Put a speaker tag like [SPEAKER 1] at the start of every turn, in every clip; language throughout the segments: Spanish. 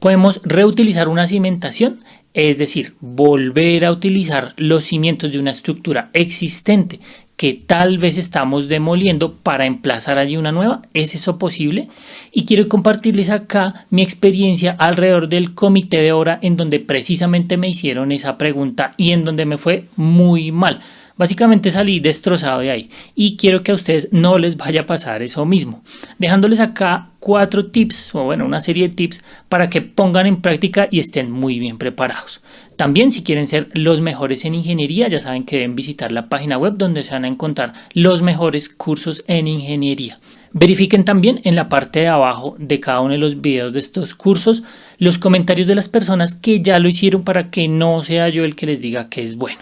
[SPEAKER 1] Podemos reutilizar una cimentación, es decir, volver a utilizar los cimientos de una estructura existente que tal vez estamos demoliendo para emplazar allí una nueva. ¿Es eso posible? Y quiero compartirles acá mi experiencia alrededor del comité de obra, en donde precisamente me hicieron esa pregunta y en donde me fue muy mal. Básicamente salí destrozado de ahí y quiero que a ustedes no les vaya a pasar eso mismo, dejándoles acá 4 tips, o bueno, una serie de tips para que pongan en práctica y estén muy bien preparados. También, si quieren ser los mejores en ingeniería, ya saben que deben visitar la página web donde se van a encontrar los mejores cursos en ingeniería. Verifiquen también en la parte de abajo de cada uno de los videos de estos cursos los comentarios de las personas que ya lo hicieron, para que no sea yo el que les diga que es bueno.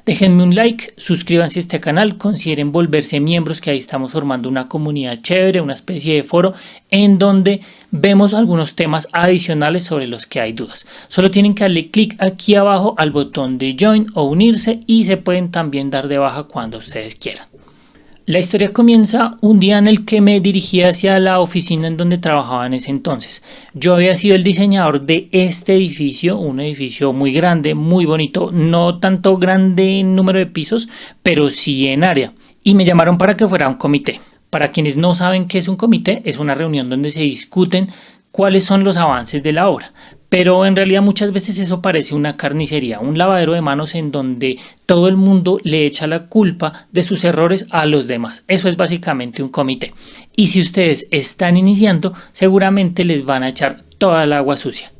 [SPEAKER 1] Déjenme un like, suscríbanse a este canal, consideren volverse miembros, que ahí estamos formando una comunidad chévere, una especie de foro en donde vemos algunos temas adicionales sobre los que hay dudas. Solo tienen que darle clic aquí abajo al botón de Join o unirse, y se pueden también dar de baja cuando ustedes quieran. La historia comienza un día en el que me dirigí hacia la oficina en donde trabajaba en ese entonces. Yo había sido el diseñador de este edificio, un edificio muy grande, muy bonito, no tanto grande en número de pisos, pero sí en área. Y me llamaron para que fuera a un comité. Para quienes no saben qué es un comité, es una reunión donde se discuten cuáles son los avances de la obra. Pero en realidad muchas veces eso parece una carnicería, un lavadero de manos en donde todo el mundo le echa la culpa de sus errores a los demás. Eso es básicamente un comité. Y si ustedes están iniciando, seguramente les van a echar toda el agua sucia.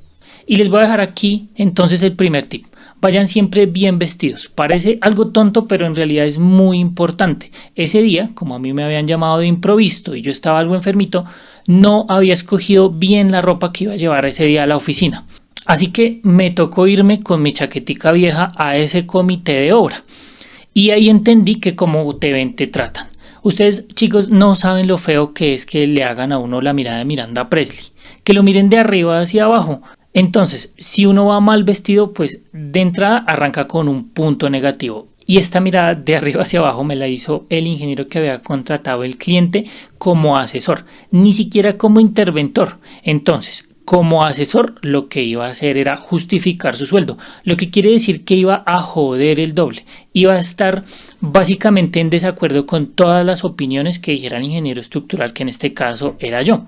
[SPEAKER 1] Y les voy a dejar aquí entonces el primer tip. Vayan siempre bien vestidos. Parece algo tonto, pero en realidad es muy importante. Ese día, como a mí me habían llamado de improviso y yo estaba algo enfermito, no había escogido bien la ropa que iba a llevar ese día a la oficina. Así que me tocó irme con mi chaquetica vieja a ese comité de obra. Y ahí entendí que como te ven, te tratan. Ustedes, chicos, no saben lo feo que es que le hagan a uno la mirada de Miranda Presley. Que lo miren de arriba hacia abajo. Entonces, si uno va mal vestido, pues de entrada arranca con un punto negativo. Y esta mirada de arriba hacia abajo me la hizo el ingeniero que había contratado el cliente como asesor, ni siquiera como interventor. Entonces, como asesor, lo que iba a hacer era justificar su sueldo, lo que quiere decir que iba a joder el doble. Iba a estar básicamente en desacuerdo con todas las opiniones que dijera el ingeniero estructural, que en este caso era yo.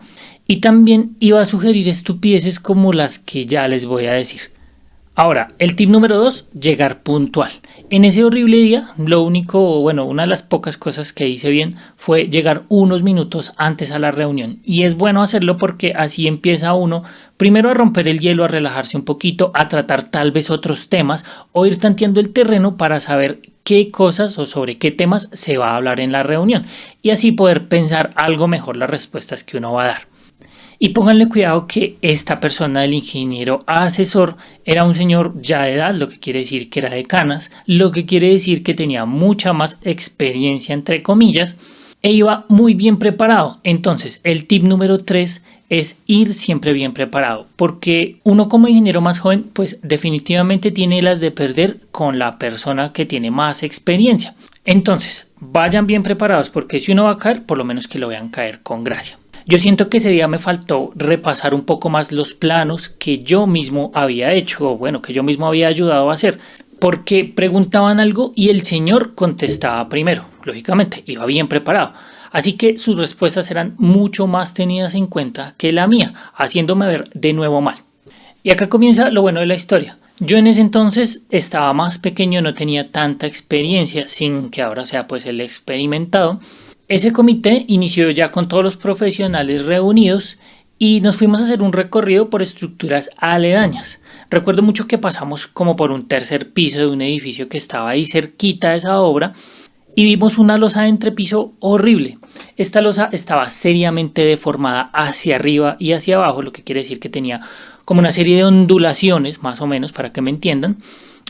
[SPEAKER 1] Y también iba a sugerir estupideces como las que ya les voy a decir. Ahora, el tip número 2, llegar puntual. En ese horrible día, una de las pocas cosas que hice bien fue llegar unos minutos antes a la reunión. Y es bueno hacerlo porque así empieza uno primero a romper el hielo, a relajarse un poquito, a tratar tal vez otros temas o ir tanteando el terreno para saber qué cosas o sobre qué temas se va a hablar en la reunión. Y así poder pensar algo mejor las respuestas que uno va a dar. Y pónganle cuidado que esta persona, del ingeniero asesor, era un señor ya de edad, lo que quiere decir que era de canas, lo que quiere decir que tenía mucha más experiencia, entre comillas, e iba muy bien preparado. Entonces, el tip número 3 es ir siempre bien preparado, porque uno como ingeniero más joven, pues definitivamente tiene las de perder con la persona que tiene más experiencia. Entonces, vayan bien preparados, porque si uno va a caer, por lo menos que lo vean caer con gracia. Yo siento que ese día me faltó repasar un poco más los planos que yo mismo había hecho, o que yo mismo había ayudado a hacer, porque preguntaban algo y el señor contestaba primero. Lógicamente, iba bien preparado. Así que sus respuestas eran mucho más tenidas en cuenta que la mía, haciéndome ver de nuevo mal. Y acá comienza lo bueno de la historia. Yo en ese entonces estaba más pequeño, no tenía tanta experiencia, sin que ahora sea pues el experimentado. Ese comité inició ya con todos los profesionales reunidos y nos fuimos a hacer un recorrido por estructuras aledañas. Recuerdo mucho que pasamos como por un tercer piso de un edificio que estaba ahí cerquita de esa obra y vimos una losa de entrepiso horrible. Esta losa estaba seriamente deformada hacia arriba y hacia abajo, lo que quiere decir que tenía como una serie de ondulaciones, más o menos, para que me entiendan,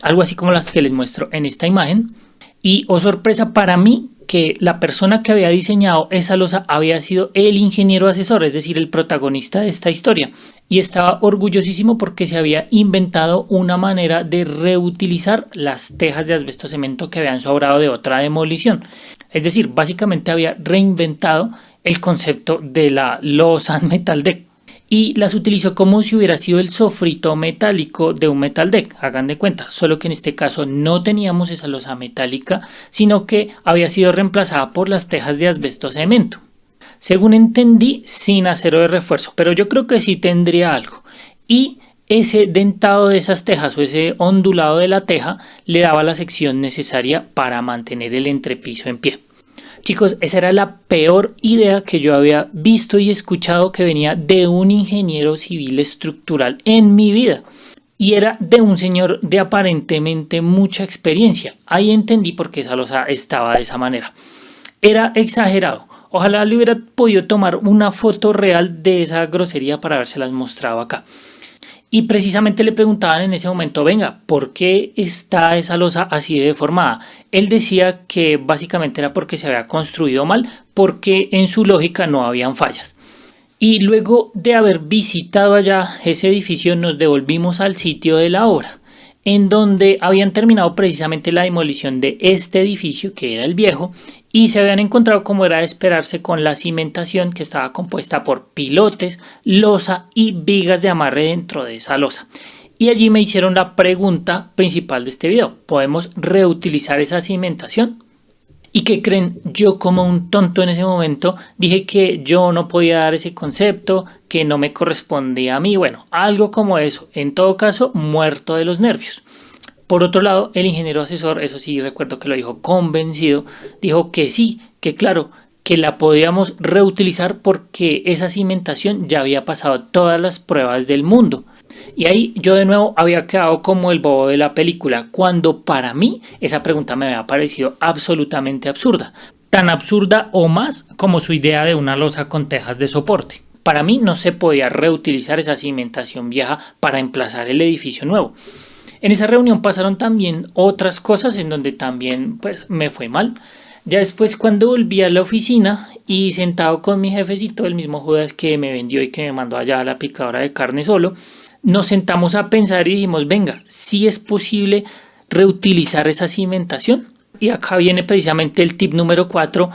[SPEAKER 1] algo así como las que les muestro en esta imagen. Y, oh sorpresa para mí, que la persona que había diseñado esa losa había sido el ingeniero asesor, es decir, el protagonista de esta historia. Y estaba orgullosísimo porque se había inventado una manera de reutilizar las tejas de asbesto cemento que habían sobrado de otra demolición. Es decir, básicamente había reinventado el concepto de la losa en metal deck. y las utilizó como si hubiera sido el sofrito metálico de un metal deck, hagan de cuenta, solo que en este caso no teníamos esa losa metálica, sino que había sido reemplazada por las tejas de asbesto cemento. Según entendí, sin acero de refuerzo, pero yo creo que sí tendría algo. Y ese dentado de esas tejas o ese ondulado de la teja le daba la sección necesaria para mantener el entrepiso en pie. Chicos, esa era la peor idea que yo había visto y escuchado que venía de un ingeniero civil estructural en mi vida. Y era de un señor de aparentemente mucha experiencia. Ahí entendí por qué esa losa estaba de esa manera. Era exagerado. Ojalá le hubiera podido tomar una foto real de esa grosería para habérselas mostrado acá. Y precisamente le preguntaban en ese momento, venga, ¿por qué está esa losa así de deformada? Él decía que básicamente era porque se había construido mal, porque en su lógica no habían fallas. Y luego de haber visitado allá ese edificio nos devolvimos al sitio de la obra, en donde habían terminado precisamente la demolición de este edificio, que era el viejo, y se habían encontrado, como era de esperarse, con la cimentación que estaba compuesta por pilotes, losa y vigas de amarre dentro de esa losa. Y allí me hicieron la pregunta principal de este video: ¿podemos reutilizar esa cimentación? ¿Y qué creen? Yo, como un tonto en ese momento, dije que yo no podía dar ese concepto, que no me correspondía a mí, bueno, algo como eso. En todo caso, muerto de los nervios. Por otro lado, el ingeniero asesor, eso sí recuerdo que lo dijo convencido, dijo que sí, que claro, que la podíamos reutilizar porque esa cimentación ya había pasado todas las pruebas del mundo. Y ahí yo de nuevo había quedado como el bobo de la película, cuando para mí esa pregunta me había parecido absolutamente absurda. Tan absurda o más como su idea de una losa con tejas de soporte. Para mí no se podía reutilizar esa cimentación vieja para emplazar el edificio nuevo. En esa reunión pasaron también otras cosas en donde también pues me fue mal. Ya después, cuando volví a la oficina y sentado con mi jefecito, el mismo Judas que me vendió y que me mandó allá a la picadora de carne solo, nos sentamos a pensar y dijimos, venga, ¿sí es posible reutilizar esa cimentación? Y acá viene precisamente el tip número 4.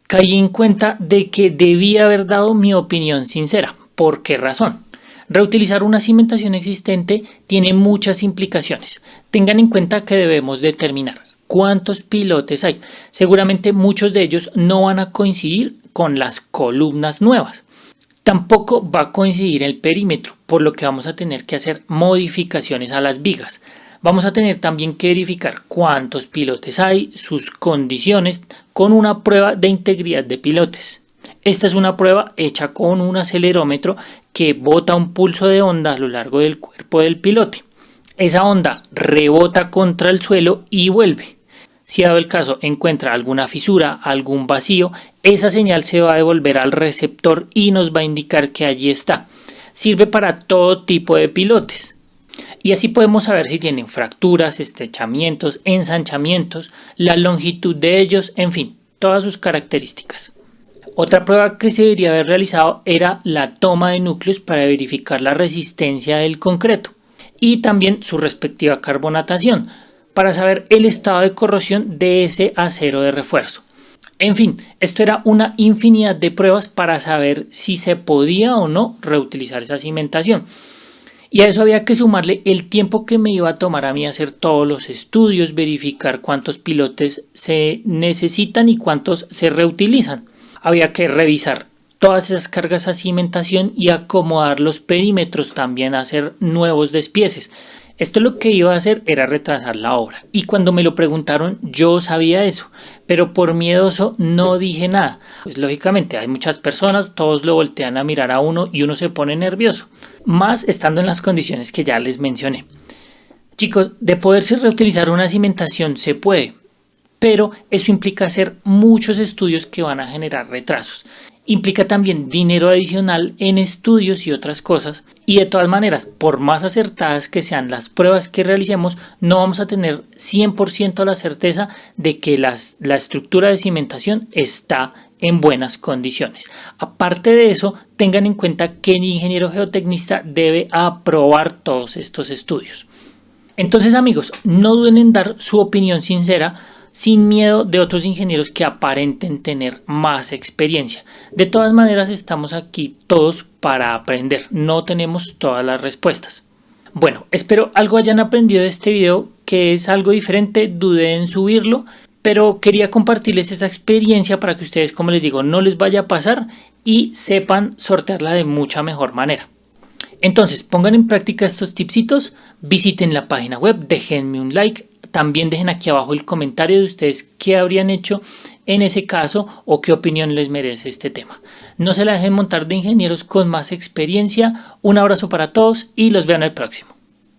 [SPEAKER 1] Caí en cuenta de que debía haber dado mi opinión sincera. ¿Por qué razón? Reutilizar una cimentación existente tiene muchas implicaciones. Tengan en cuenta que debemos determinar cuántos pilotes hay. Seguramente muchos de ellos no van a coincidir con las columnas nuevas. Tampoco va a coincidir el perímetro, por lo que vamos a tener que hacer modificaciones a las vigas. Vamos a tener también que verificar cuántos pilotes hay, sus condiciones, con una prueba de integridad de pilotes. Esta es una prueba hecha con un acelerómetro que bota un pulso de onda a lo largo del cuerpo del pilote. Esa onda rebota contra el suelo y vuelve. Si dado el caso encuentra alguna fisura, algún vacío, esa señal se va a devolver al receptor y nos va a indicar que allí está. Sirve para todo tipo de pilotes. Y así podemos saber si tienen fracturas, estrechamientos, ensanchamientos, la longitud de ellos, en fin, todas sus características. Otra prueba que se debería haber realizado era la toma de núcleos para verificar la resistencia del concreto y también su respectiva carbonatación para saber el estado de corrosión de ese acero de refuerzo. En fin, esto era una infinidad de pruebas para saber si se podía o no reutilizar esa cimentación. Y a eso había que sumarle el tiempo que me iba a tomar a mí hacer todos los estudios, verificar cuántos pilotes se necesitan y cuántos se reutilizan. Había que revisar todas esas cargas a cimentación y acomodar los perímetros, también hacer nuevos despieces. Esto lo que iba a hacer era retrasar la obra. Y cuando me lo preguntaron yo sabía eso, pero por miedoso no dije nada. Pues lógicamente hay muchas personas, todos lo voltean a mirar a uno y uno se pone nervioso. Más estando en las condiciones que ya les mencioné. Chicos, de poderse reutilizar una cimentación se puede, pero eso implica hacer muchos estudios que van a generar retrasos. Implica también dinero adicional en estudios y otras cosas. Y de todas maneras, por más acertadas que sean las pruebas que realicemos, no vamos a tener 100% la certeza de que la estructura de cimentación está en buenas condiciones. Aparte de eso, tengan en cuenta que el ingeniero geotecnista debe aprobar todos estos estudios. Entonces, amigos, no duden en dar su opinión sincera. sin miedo de otros ingenieros que aparenten tener más experiencia. De todas maneras, estamos aquí todos para aprender, no tenemos todas las respuestas. Bueno, espero algo hayan aprendido de este video, que es algo diferente, dudé en subirlo, pero quería compartirles esa experiencia para que ustedes, como les digo, no les vaya a pasar y sepan sortearla de mucha mejor manera. Entonces, pongan en práctica estos tipsitos, visiten la página web, déjenme un like, también dejen aquí abajo el comentario de ustedes qué habrían hecho en ese caso o qué opinión les merece este tema. No se la dejen montar de ingenieros con más experiencia. Un abrazo para todos y los veo en el próximo.